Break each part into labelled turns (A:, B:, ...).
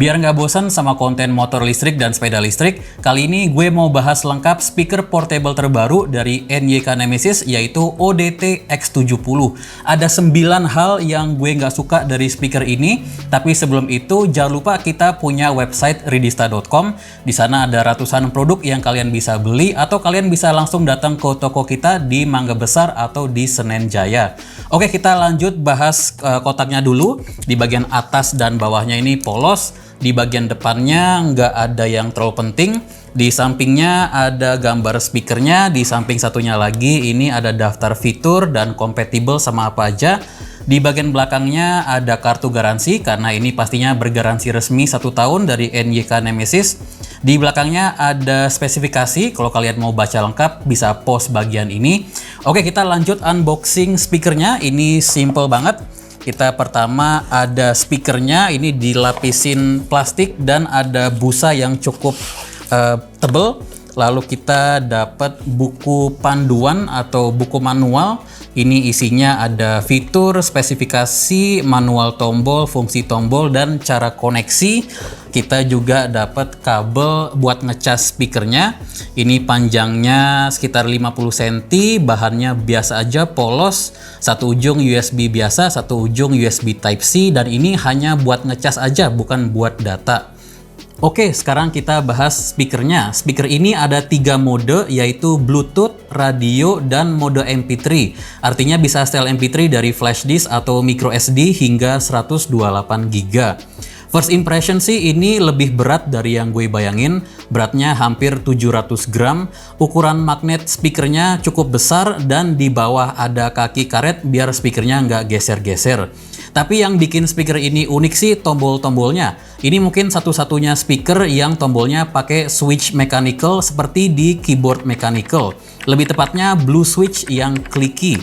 A: Biar nggak bosan sama konten motor listrik dan sepeda listrik, kali ini gue mau bahas lengkap speaker portable terbaru dari NYK Nemesis, yaitu ODT X70. Ada 9 hal yang gue nggak suka dari speaker ini, tapi sebelum itu jangan lupa kita punya website ridista.com. Di sana ada ratusan produk yang kalian bisa beli atau kalian bisa langsung datang ke toko kita di Mangga Besar atau di Senen Jaya. Oke, kita lanjut bahas kotaknya dulu. Di bagian atas dan bawahnya ini polos. Di bagian depannya nggak ada yang terlalu penting. Di sampingnya ada gambar speakernya. Di samping satunya lagi ini ada daftar fitur dan kompatibel sama apa aja. Di bagian belakangnya ada kartu garansi karena ini pastinya bergaransi resmi 1 tahun dari NYK Nemesis. Di belakangnya ada spesifikasi, kalau kalian mau baca lengkap bisa pause bagian ini. Oke, kita lanjut unboxing speakernya. Ini simple banget. Kita pertama ada speakernya, ini dilapisin plastik dan ada busa yang cukup tebal. Lalu kita dapat buku panduan atau buku manual. Ini isinya ada fitur, spesifikasi, manual tombol, fungsi tombol, dan cara koneksi. Kita juga dapat kabel buat ngecas speakernya. Ini panjangnya sekitar 50 cm, bahannya biasa aja, polos. Satu ujung USB biasa, satu ujung USB Type-C, dan ini hanya buat ngecas aja, bukan buat data. Oke, sekarang kita bahas speakernya. Speaker ini ada 3 mode, yaitu Bluetooth, radio, dan mode MP3. Artinya bisa setel MP3 dari flash disk atau micro SD hingga 128 GB. First impression sih ini lebih berat dari yang gue bayangin. Beratnya hampir 700 gram. Ukuran magnet speakernya cukup besar dan di bawah ada kaki karet biar speakernya nggak geser-geser. Tapi yang bikin speaker ini unik sih tombol-tombolnya. Ini mungkin satu-satunya speaker yang tombolnya pakai switch mechanical seperti di keyboard mechanical. Lebih tepatnya blue switch yang clicky.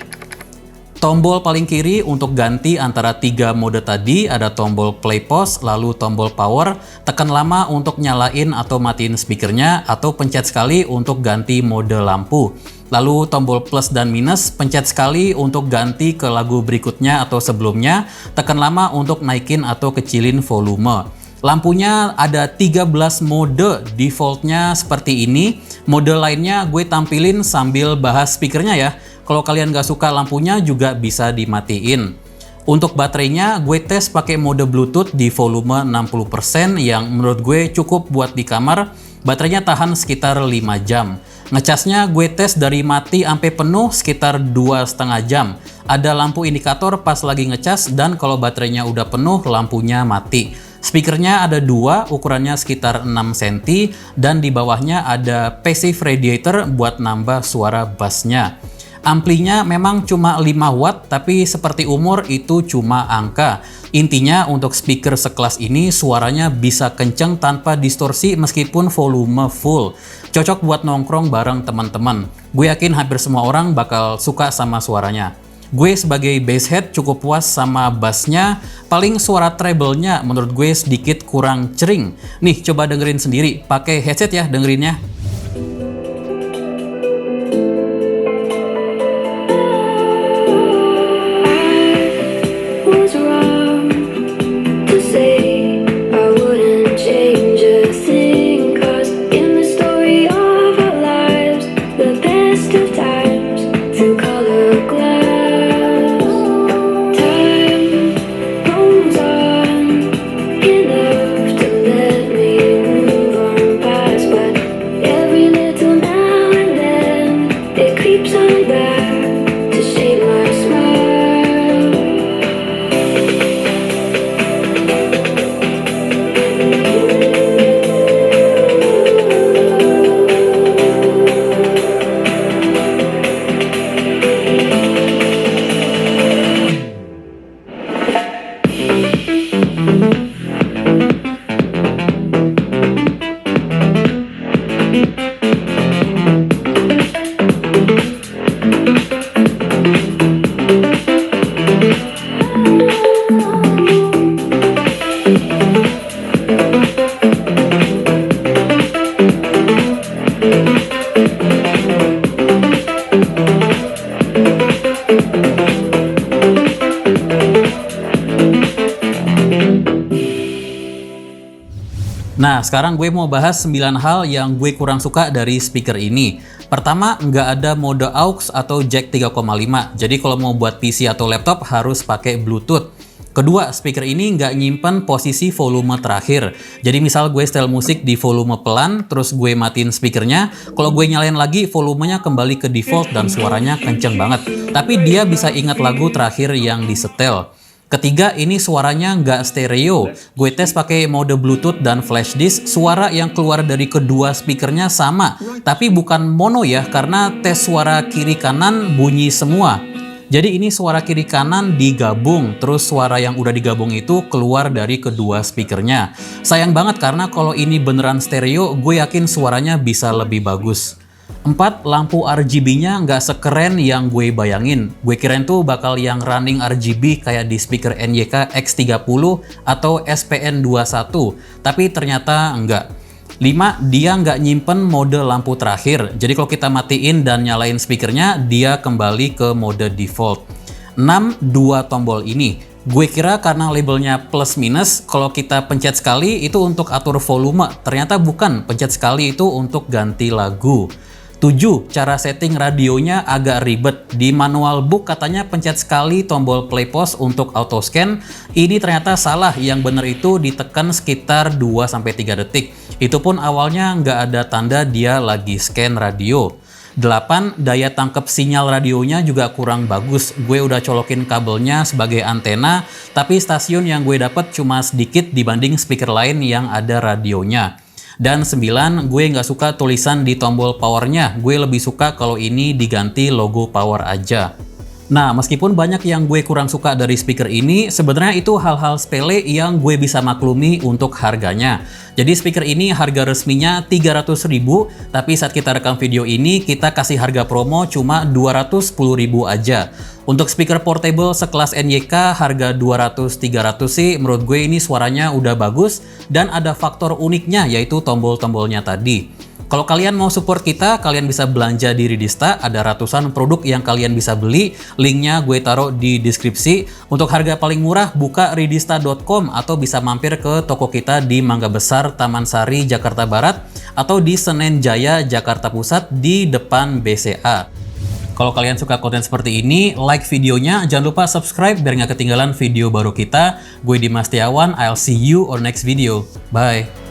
A: Tombol paling kiri untuk ganti antara 3 mode tadi, ada tombol play pause, lalu tombol power, tekan lama untuk nyalain atau matiin speakernya, atau pencet sekali untuk ganti mode lampu. Lalu tombol plus dan minus, pencet sekali untuk ganti ke lagu berikutnya atau sebelumnya, tekan lama untuk naikin atau kecilin volume. Lampunya ada 13 mode, defaultnya seperti ini. Mode lainnya gue tampilin sambil bahas speakernya ya. Kalau kalian gak suka lampunya juga bisa dimatiin. Untuk baterainya gue tes pakai mode Bluetooth di volume 60% yang menurut gue cukup buat di kamar. Baterainya tahan sekitar 5 jam. Ngecasnya gue tes dari mati sampai penuh sekitar 2,5 jam. Ada lampu indikator pas lagi ngecas dan kalau baterainya udah penuh lampunya mati. Speakernya ada 2, ukurannya sekitar 6 cm dan di bawahnya ada passive radiator buat nambah suara bassnya. Amplinya memang cuma 5 watt, tapi seperti umur itu cuma angka. Intinya untuk speaker sekelas ini suaranya bisa kenceng tanpa distorsi meskipun volume full. Cocok buat nongkrong bareng teman-teman. Gue yakin hampir semua orang bakal suka sama suaranya. Gue sebagai basshead cukup puas sama bassnya, paling suara treble-nya menurut gue sedikit kurang cering. Nih coba dengerin sendiri, pakai headset ya dengerinnya. Nah, sekarang gue mau bahas 9 hal yang gue kurang suka dari speaker ini. Pertama, nggak ada mode aux atau jack 3,5. Jadi kalau mau buat PC atau laptop harus pakai Bluetooth. Kedua, speaker ini nggak nyimpen posisi volume terakhir. Jadi misal gue setel musik di volume pelan, terus gue matiin speakernya, kalau gue nyalain lagi volumenya kembali ke default dan suaranya kenceng banget. Tapi dia bisa ingat lagu terakhir yang disetel. Ketiga, ini suaranya nggak stereo. Gue tes pakai mode Bluetooth dan flash disk, suara yang keluar dari kedua speakernya sama. Tapi bukan mono ya, karena tes suara kiri kanan bunyi semua. Jadi ini suara kiri kanan digabung, terus suara yang udah digabung itu keluar dari kedua speakernya. Sayang banget karena kalau ini beneran stereo, gue yakin suaranya bisa lebih bagus. 4. Lampu RGB-nya nggak sekeren yang gue bayangin. Gue kirain tuh bakal yang running RGB kayak di speaker NYK X30 atau SPN21, tapi ternyata enggak. 5. Dia nggak nyimpen mode lampu terakhir. Jadi kalau kita matiin dan nyalain speakernya, dia kembali ke mode default. 6. Dua tombol ini. Gue kira karena labelnya plus minus, kalau kita pencet sekali itu untuk atur volume. Ternyata bukan, pencet sekali itu untuk ganti lagu. 7. Cara setting radionya agak ribet. Di manual book katanya pencet sekali tombol play pause untuk auto scan. Ini ternyata salah, yang bener itu ditekan sekitar 2-3 detik. Itu pun awalnya nggak ada tanda dia lagi scan radio. 8. Daya tangkap sinyal radionya juga kurang bagus. Gue udah colokin kabelnya sebagai antena, tapi stasiun yang gue dapet cuma sedikit dibanding speaker lain yang ada radionya. Dan 9, gue nggak suka tulisan di tombol powernya. Gue lebih suka kalau ini diganti logo power aja. Nah, meskipun banyak yang gue kurang suka dari speaker ini, sebenarnya itu hal-hal sepele yang gue bisa maklumi untuk harganya. Jadi speaker ini harga resminya 300.000, tapi saat kita rekam video ini, kita kasih harga promo cuma 210.000 aja. Untuk speaker portable sekelas NYK harga 200-300 sih, menurut gue ini suaranya udah bagus, dan ada faktor uniknya yaitu tombol-tombolnya tadi. Kalau kalian mau support kita, kalian bisa belanja di Ridista, ada ratusan produk yang kalian bisa beli, linknya gue taruh di deskripsi. Untuk harga paling murah, buka ridista.com atau bisa mampir ke toko kita di Mangga Besar, Taman Sari, Jakarta Barat, atau di Senen Jaya, Jakarta Pusat di depan BCA. Kalau kalian suka konten seperti ini, like videonya, jangan lupa subscribe biar nggak ketinggalan video baru kita. Gue Dimas Setiawan, I'll see you on next video. Bye!